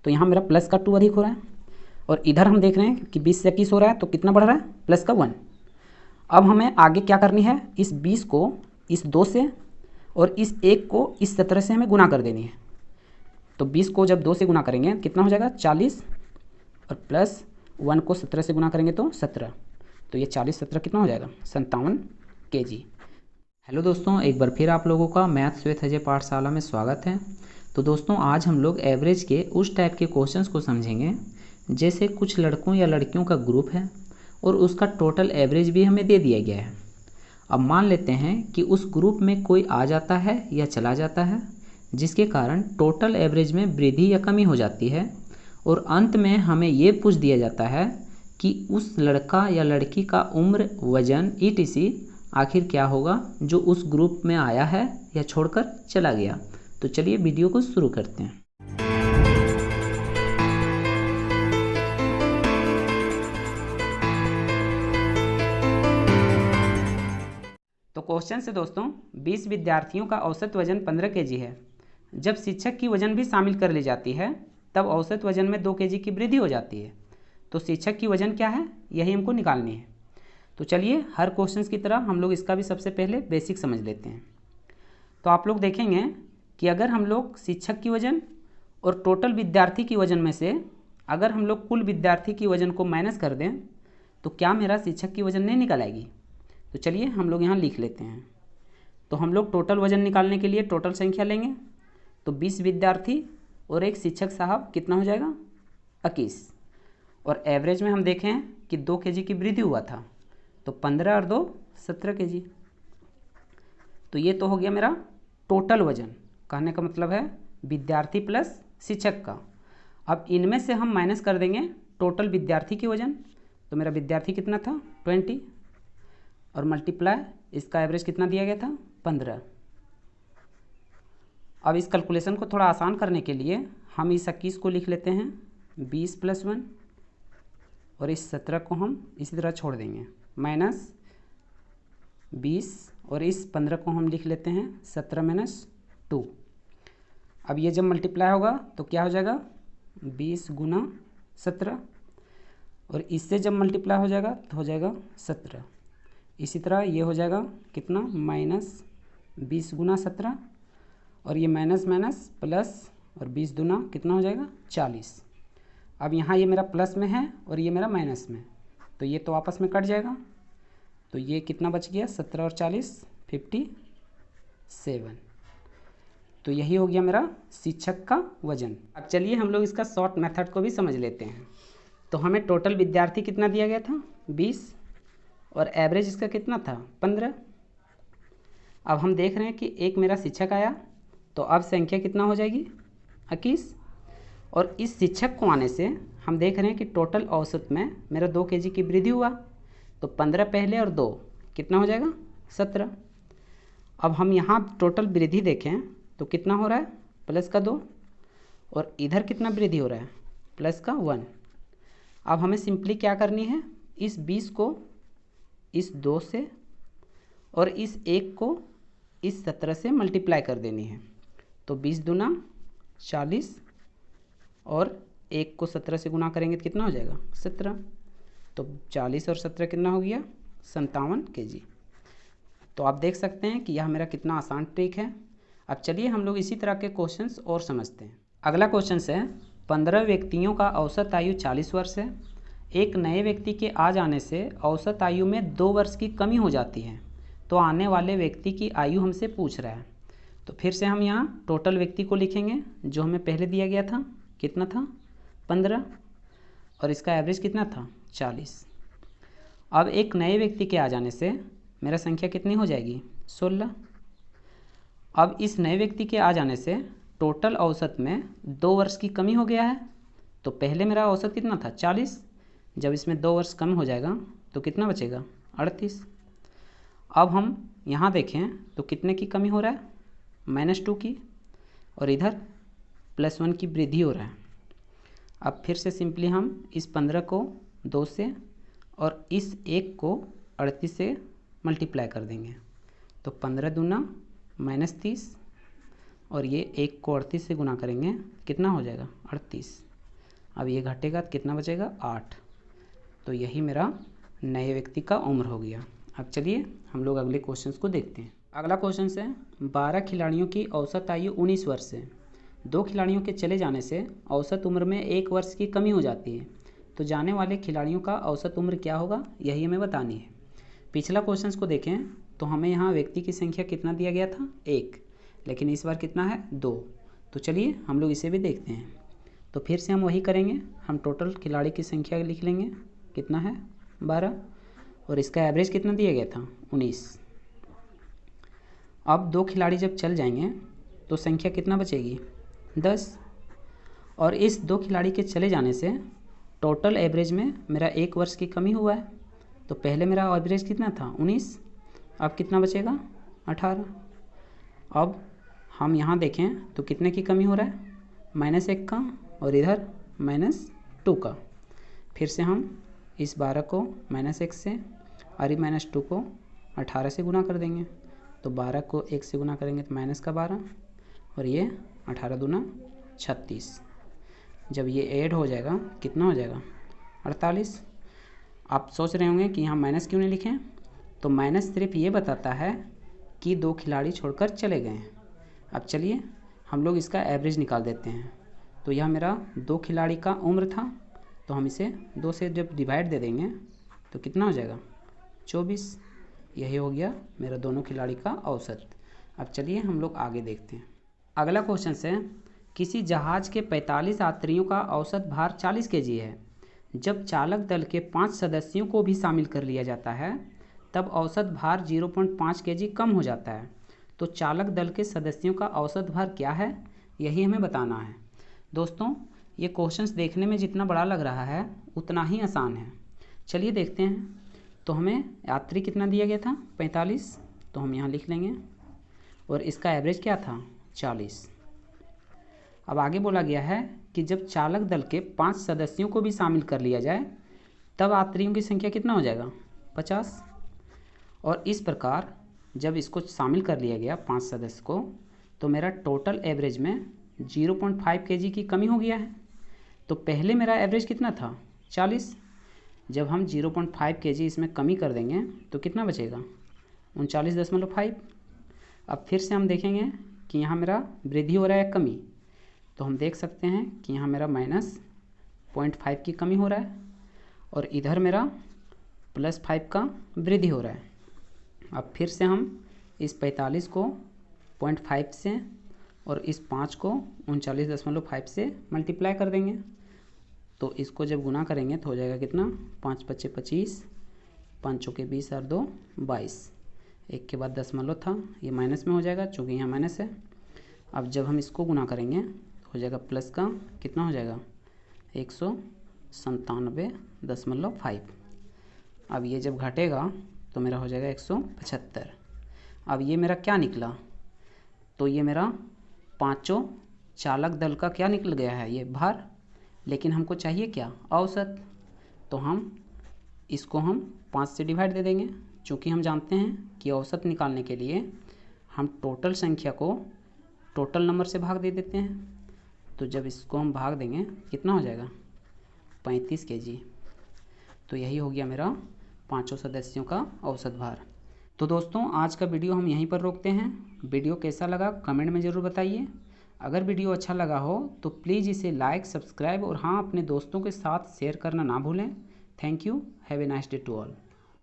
तो यहाँ मेरा प्लस का 2 अधिक हो रहा है, और इधर हम देख रहे हैं कि 20 से 21 हो रहा है, तो कितना बढ़ रहा है, प्लस का 1। अब हमें आगे क्या करनी है, इस 20 को इस 2 से और इस 1 को इस 17 से हमें गुना कर देनी है। तो 20 को जब 2 से गुना करेंगे कितना हो जाएगा, 40, और प्लस 1 को 17 से गुना करेंगे तो 17। तो ये 40 17 कितना हो जाएगा, 57 kg। हेलो दोस्तों, एक बार फिर आप लोगों का मैथ्स विद अजय पाठशाला में स्वागत है। तो दोस्तों, आज हम लोग एवरेज के उस टाइप के क्वेश्चंस को समझेंगे जैसे कुछ लड़कों या लड़कियों का ग्रुप है और उसका टोटल एवरेज भी हमें दे दिया गया है। अब मान लेते हैं कि उस ग्रुप में कोई आ जाता है या चला जाता है, जिसके कारण टोटल एवरेज में वृद्धि या कमी हो जाती है, और अंत में हमें ये पूछ दिया जाता है कि उस लड़का या लड़की का उम्र, वजन etc आखिर क्या होगा जो उस ग्रुप में आया है या छोड़कर चला गया। तो चलिए वीडियो को शुरू करते हैं। तो क्वेश्चन से दोस्तों, 20 विद्यार्थियों का औसत वजन 15 kg है। जब शिक्षक की वजन भी शामिल कर ली जाती है तब औसत वजन में 2 kg की वृद्धि हो जाती है। तो शिक्षक की वजन क्या है, यही हमको निकालनी है। तो चलिए हर क्वेश्चंस की तरह हम लोग इसका भी सबसे पहले बेसिक समझ लेते हैं। तो आप लोग देखेंगे कि अगर हम लोग शिक्षक की वजन और टोटल विद्यार्थी की वजन में से अगर हम लोग कुल विद्यार्थी की वजन को माइनस कर दें तो क्या मेरा शिक्षक की वजन नहीं निकल आएगी। तो चलिए हम लोग यहाँ लिख लेते हैं। तो हम लोग टोटल वजन निकालने के लिए टोटल संख्या लेंगे। तो 20 विद्यार्थी और एक शिक्षक साहब कितना हो जाएगा, 21। और एवरेज में हम देखें कि 2 kg की वृद्धि हुआ था, तो 15 और 2 17 kg। तो ये तो हो गया मेरा टोटल वजन। कहने का मतलब है विद्यार्थी प्लस शिक्षक का। अब इनमें से हम माइनस कर देंगे टोटल विद्यार्थी की वजन। तो मेरा विद्यार्थी कितना था, 20, और मल्टीप्लाई इसका एवरेज कितना दिया गया था, 15। अब इस कैलकुलेशन को थोड़ा आसान करने के लिए हम इस 21 को लिख लेते हैं 20 + 1, और इस 17 को हम इसी तरह छोड़ देंगे, माइनस 20, और इस 15 को हम लिख लेते हैं 17 - 2। अब ये जब मल्टीप्लाई होगा तो क्या हो जाएगा, 20 × 17, और इससे जब मल्टीप्लाई हो जाएगा तो हो जाएगा 17। इसी तरह ये हो जाएगा कितना, -20 × 17, और ये माइनस माइनस प्लस, और 20 दूना कितना हो जाएगा, 40। अब यहाँ ये मेरा प्लस में है और ये मेरा माइनस में, तो ये तो आपस में कट जाएगा। तो ये कितना बच गया, 17 और 40 57। तो यही हो गया मेरा शिक्षक का वजन। अब चलिए हम लोग इसका शॉर्ट मेथड को भी समझ लेते हैं। तो हमें टोटल विद्यार्थी कितना दिया गया था, 20, और एवरेज इसका कितना था, 15। अब हम देख रहे हैं कि एक मेरा शिक्षक आया, तो अब संख्या कितना हो जाएगी, 21। और इस शिक्षक को आने से हम देख रहे हैं कि टोटल औसत में मेरा 2 kg की वृद्धि हुआ। तो 15 पहले और 2 कितना हो जाएगा, 17। अब हम यहाँ टोटल वृद्धि देखें तो कितना हो रहा है, प्लस का 2, और इधर कितना वृद्धि हो रहा है, प्लस का 1। अब हमें सिंपली क्या करनी है, इस 20 को इस 2 से और इस 1 को इस 17 से मल्टीप्लाई कर देनी है। तो 20 दूना 40, और 1 को 17 से गुना करेंगे तो कितना हो जाएगा, 17। तो 40 और 17 कितना हो गया, 57 kg। तो आप देख सकते हैं कि यह मेरा कितना आसान ट्रिक है। अब चलिए हम लोग इसी तरह के क्वेश्चंस और समझते हैं। अगला क्वेश्चन है, 15 व्यक्तियों का औसत आयु 40 वर्ष है। एक नए व्यक्ति के आ जाने से औसत आयु में 2 वर्ष की कमी हो जाती है। तो आने वाले व्यक्ति की आयु हमसे पूछ रहा है। तो फिर से हम यहाँ टोटल व्यक्ति को लिखेंगे जो हमें पहले दिया गया था, कितना था, 15, और इसका एवरेज कितना था, 40। अब एक नए व्यक्ति के आ जाने से मेरा संख्या कितनी हो जाएगी, 16। अब इस नए व्यक्ति के आ जाने से टोटल औसत में 2 वर्ष की कमी हो गया है। तो पहले मेरा औसत कितना था, 40। जब इसमें 2 वर्ष कम हो जाएगा तो कितना बचेगा, 38। अब हम यहाँ देखें तो कितने की कमी हो रहा है, -2 की, और इधर +1 की वृद्धि हो रहा है। अब फिर से सिंपली हम इस 15 को 2 से और इस 1 को 38 से मल्टीप्लाई कर देंगे। तो 15 दूना -30, और ये 1 को 38 से गुना करेंगे कितना हो जाएगा, 38। अब ये घटेगा तो कितना बचेगा 8। तो यही मेरा नए व्यक्ति का उम्र हो गया। अब चलिए हम लोग अगले क्वेश्चन को देखते हैं। अगला क्वेश्चन है 12 खिलाड़ियों की औसत आयु 19 वर्ष है। 2 खिलाड़ियों के चले जाने से औसत उम्र में 1 वर्ष की कमी हो जाती है। तो जाने वाले खिलाड़ियों का औसत उम्र क्या होगा, यही हमें बतानी है। पिछला क्वेश्चन को देखें तो हमें यहाँ व्यक्ति की संख्या कितना दिया गया था 1, लेकिन इस बार कितना है 2। तो चलिए हम लोग इसे भी देखते हैं। तो फिर से हम वही करेंगे, हम टोटल खिलाड़ी की संख्या लिख लेंगे, कितना है 12, और इसका एवरेज कितना दिया गया था 19। अब 2 खिलाड़ी जब चल जाएंगे तो संख्या कितना बचेगी 10, और इस 2 खिलाड़ी के चले जाने से टोटल एवरेज में मेरा 1 वर्ष की कमी हुआ है। तो पहले मेरा एवरेज कितना था 19, अब कितना बचेगा 18। अब हम यहाँ देखें तो कितने की कमी हो रहा है -1 का, और इधर -2 का। फिर से हम इस 12 को -1 से और -2 को 18 से गुना कर देंगे। तो 12 को 1 से गुना करेंगे तो माइनस का 12, और ये 18 दूना 36। जब ये ऐड हो जाएगा कितना हो जाएगा 48। आप सोच रहे होंगे कि यहाँ माइनस क्यों नहीं लिखें, तो माइनस सिर्फ ये बताता है कि 2 खिलाड़ी छोड़कर चले गए हैं। अब चलिए हम लोग इसका एवरेज निकाल देते हैं। तो यह मेरा 2 खिलाड़ी का उम्र था, तो हम इसे 2 से जब डिवाइड दे देंगे तो कितना हो जाएगा 24। यही हो गया मेरा दोनों खिलाड़ी का औसत। अब चलिए हम लोग आगे देखते हैं। अगला क्वेश्चन है, किसी जहाज़ के 45 यात्रियों का औसत भार 40 केजी है। जब चालक दल के 5 सदस्यों को भी शामिल कर लिया जाता है तब औसत भार 0.5 केजी कम हो जाता है। तो चालक दल के सदस्यों का औसत भार क्या है, यही हमें बताना है। दोस्तों ये क्वेश्चंस देखने में जितना बड़ा लग रहा है उतना ही आसान है। चलिए देखते हैं। तो हमें यात्री कितना दिया गया था 45, तो हम यहाँ लिख लेंगे, और इसका एवरेज क्या था 40। अब आगे बोला गया है कि जब चालक दल के 5 सदस्यों को भी शामिल कर लिया जाए तब यात्रियों की संख्या कितना हो जाएगा 50। और इस प्रकार जब इसको शामिल कर लिया गया 5 सदस्य को, तो मेरा टोटल एवरेज में 0.5 केजी की कमी हो गया है। तो पहले मेरा एवरेज कितना था 40, जब हम 0.5 केजी इसमें कमी कर देंगे तो कितना बचेगा 39.5। अब फिर से हम देखेंगे कि यहाँ मेरा वृद्धि हो रहा है कमी, तो हम देख सकते हैं कि यहाँ मेरा -0.5 की कमी हो रहा है, और इधर मेरा +5 का वृद्धि हो रहा है। अब फिर से हम इस 45 को 0.5 से और इस 5 को 39.5 से मल्टीप्लाई कर देंगे। तो इसको जब गुना करेंगे तो हो जाएगा कितना 5 × 5 = 25, 5 चौके 20 और 2 22। एक के बाद दशमलव था, ये माइनस में हो जाएगा चूँकि यहाँ माइनस है। अब जब हम इसको गुना करेंगे तो हो जाएगा प्लस का कितना हो जाएगा 197.5। अब ये जब घटेगा तो मेरा हो जाएगा 175। अब ये मेरा क्या निकला, तो ये मेरा 5 चालक दल का क्या निकल गया है ये भार, लेकिन हमको चाहिए क्या औसत। तो हम इसको हम 5 से डिवाइड दे देंगे, क्योंकि हम जानते हैं कि औसत निकालने के लिए हम टोटल संख्या को टोटल नंबर से भाग दे देते हैं। तो जब इसको हम भाग देंगे कितना हो जाएगा 35 केजी। तो यही हो गया मेरा 5 सदस्यों का औसत भार। तो दोस्तों आज का वीडियो हम यहीं पर रोकते हैं। वीडियो कैसा लगा कमेंट में ज़रूर बताइए। अगर वीडियो अच्छा लगा हो तो प्लीज़ इसे लाइक, सब्सक्राइब और हाँ अपने दोस्तों के साथ शेयर करना ना भूलें। Thank you. Have a nice day to all.